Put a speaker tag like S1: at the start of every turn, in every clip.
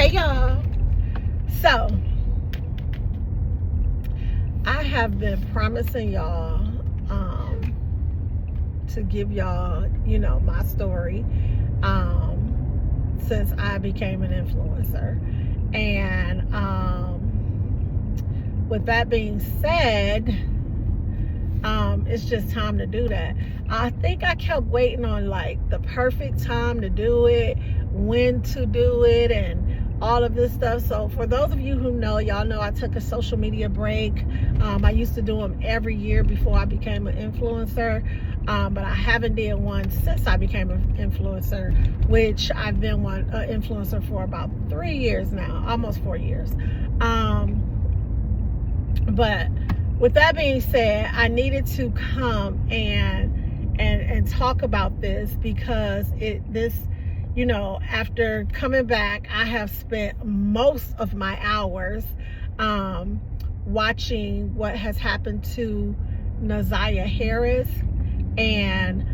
S1: Hey y'all. So I have been promising y'all to give y'all, my story since I became an influencer. And with that being said, it's just time to do that. I think I kept waiting on like the perfect time to do it, when to do it, and all of this stuff. So for those of you who know, y'all know I took a social media break. I used to do them every year before I became an influencer, but I haven't did one since I became an influencer, which I've been an influencer for about 3 years now, almost 4 years. But with that being said, I needed to come and talk about this because after coming back, I have spent most of my hours watching what has happened to Naziah Harris, and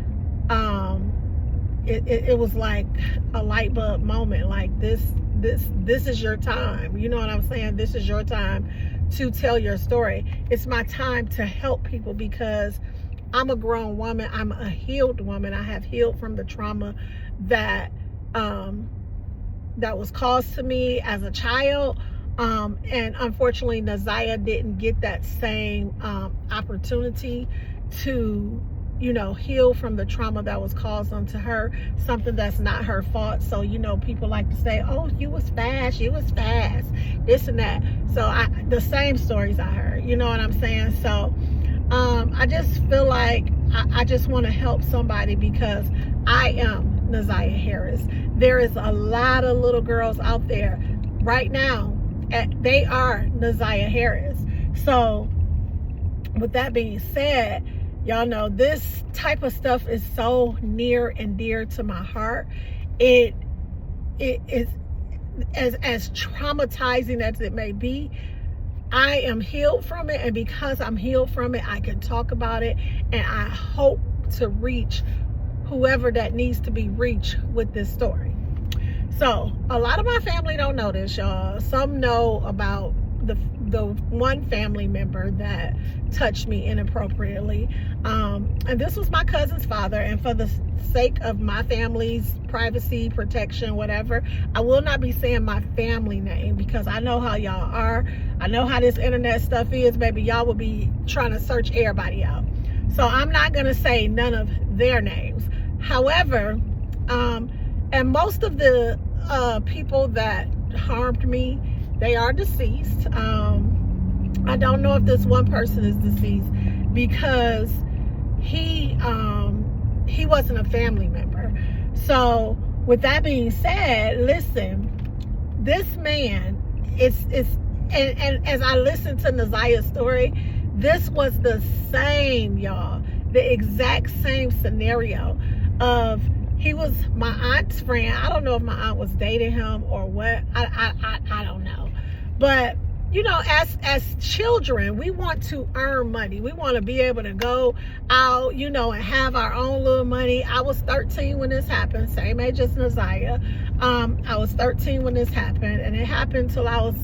S1: it was like a light bulb moment. Like this is your time. You know what I'm saying? This is your time to tell your story. It's my time to help people because I'm a grown woman. I'm a healed woman. I have healed from the trauma that was caused to me as a child. And unfortunately, Naziah didn't get that same opportunity to, heal from the trauma that was caused onto her, something that's not her fault. So, people like to say, oh, you was fast, this and that. So the same stories I heard, you know what I'm saying? So I just feel like I just want to help somebody because I am Naziah Harris. There is a lot of little girls out there right now, they are Naziah Harris. So with that being said, y'all know this type of stuff is so near and dear to my heart. It is as traumatizing as it may be. I am healed from it, and because I'm healed from it, I can talk about it, and I hope to reach whoever that needs to be reached with this story. So a lot of my family don't know this, y'all. Some know about the one family member that touched me inappropriately, and this was my cousin's father. And for the sake of my family's privacy, protection, whatever, I will not be saying my family name because I know how y'all are. I know how this internet stuff is, baby. Y'all will be trying to search everybody out. So I'm not gonna say none of their names. However, and most of the people that harmed me, they are deceased. I don't know if this one person is deceased because he wasn't a family member. So with that being said, listen, this man and as I listened to Naziah's story, this was the same, y'all, the exact same scenario of he was my aunt's friend. I don't know if my aunt was dating him or what. I don't know. But, as children, we want to earn money. We want to be able to go out, and have our own little money. I was 13 when this happened, same age as Naziah. I was 13 when this happened, and it happened till I was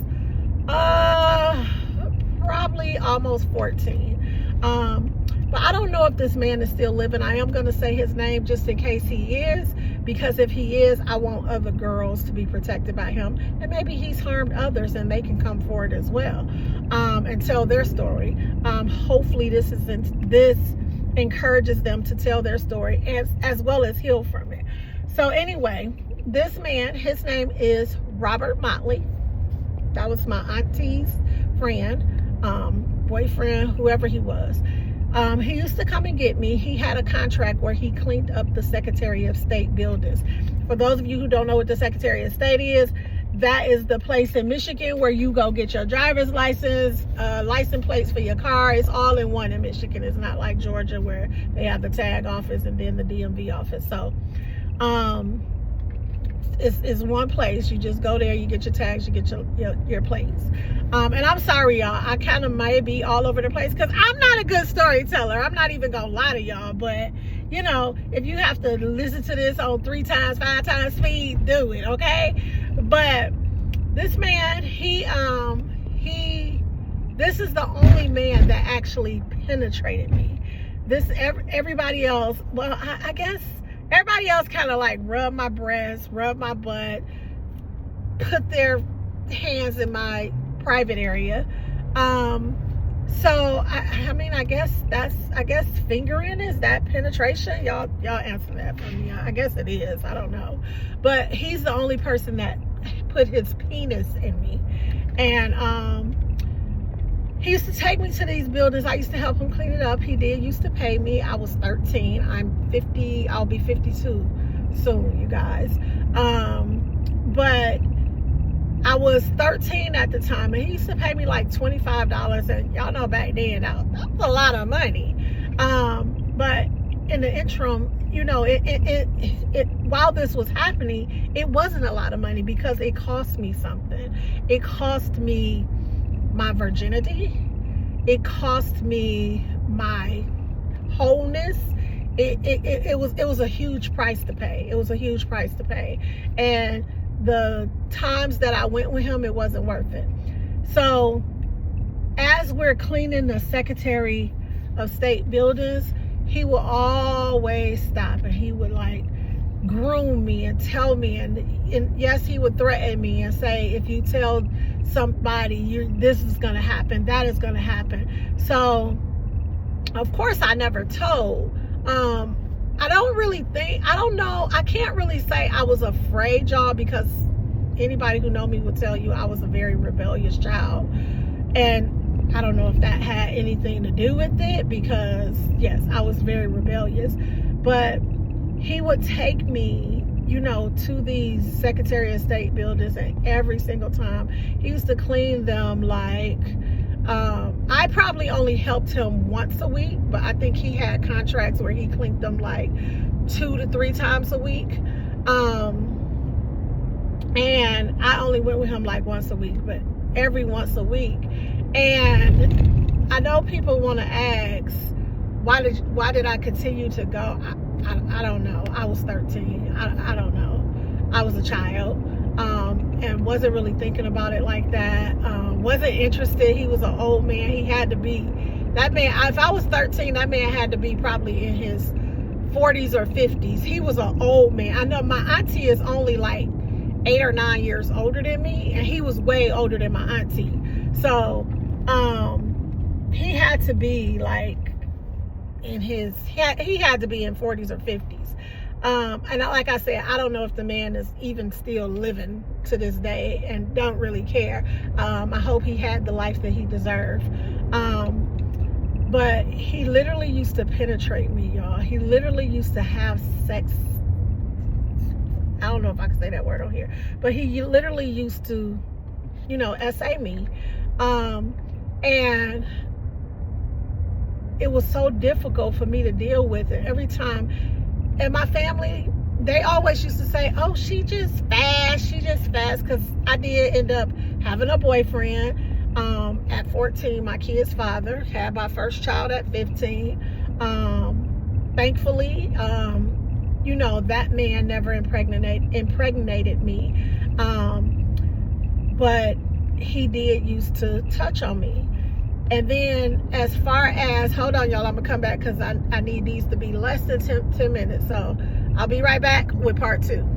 S1: probably almost 14. But I don't know if this man is still living. I am going to say his name just in case he is, because if he is, I want other girls to be protected by him. And maybe he's harmed others and they can come forward as well and tell their story. Hopefully this encourages them to tell their story as well as heal from it. So anyway, this man, his name is Robert Motley. That was my auntie's friend, boyfriend, whoever he was. He used to come and get me. He had a contract where he cleaned up the Secretary of State buildings. For those of you who don't know what the Secretary of State is, that is the place in Michigan where you go get your driver's license, license plates for your car. It's all in one in Michigan. It's not like Georgia where they have the tag office and then the DMV office. So it's one place. You just go there, you get your tags, you get your plates. And I'm sorry, y'all, I kind of might be all over the place because I'm not a good storyteller. I'm not even gonna lie to y'all, but if you have to listen to this on 3 times, 5 times speed, do it, okay? But This man, this is the only man that actually penetrated me. Everybody else, well, I guess everybody else kind of like rubbed my breast, rubbed my butt, put their hands in my private area. So I mean, I guess fingering, is that penetration? Y'all answer that for me. I guess it is. I don't know. But he's the only person that put his penis in me. And he used to take me to these buildings. I used to help him clean it up. He did used to pay me. I was 13. I'm 50. I'll be 52 soon, you guys. But I was 13 at the time, and he used to pay me like $25, and y'all know back then that was a lot of money. But in the interim, you know, while this was happening, it wasn't a lot of money because it cost me something. It cost me my virginity. It cost me my wholeness. It was a huge price to pay. It was a huge price to pay, and the times that I went with him, it wasn't worth it. So as we're cleaning the Secretary of State buildings, he would always stop, and he would like groom me and tell me, and yes, he would threaten me and say, if you tell somebody, this is going to happen, that is going to happen. So of course I never told. I don't know, I can't really say I was afraid, y'all, because anybody who know me would tell you I was a very rebellious child. And I don't know if that had anything to do with it, because yes, I was very rebellious. But he would take me, you know, to these Secretary of State buildings, and every single time he used to clean them like, I probably only helped him once a week, but I think he had contracts where he cleaned them like 2 to 3 times a week. And I only went with him like once a week, but every once a week. And I know people want to ask, why did I continue to go? I don't know. I was 13. I don't know. I was a child, and wasn't really thinking about it like that. Wasn't interested. He was an old man. He had to be, that man, if I was 13, that man had to be probably in his 40s or 50s. He was an old man. I know my auntie is only like 8 or 9 years older than me, and he was way older than my auntie. So he had to be like in his, he had to be in 40s or 50s. And like I said, I don't know if the man is even still living to this day, and don't really care. I hope he had the life that he deserved. But he literally used to penetrate me, y'all. He literally used to have sex. I don't know if I can say that word on here, but he literally used to, you know, SA me. And it was so difficult for me to deal with it every time. And my family, they always used to say, oh, she just fast, because I did end up having a boyfriend at 14. My kid's father had my first child at 15. Thankfully, you know, that man never impregnated me, but he did used to touch on me. And then as far as, hold on y'all, I'm gonna come back because I need these to be less than 10 minutes. So I'll be right back with part 2.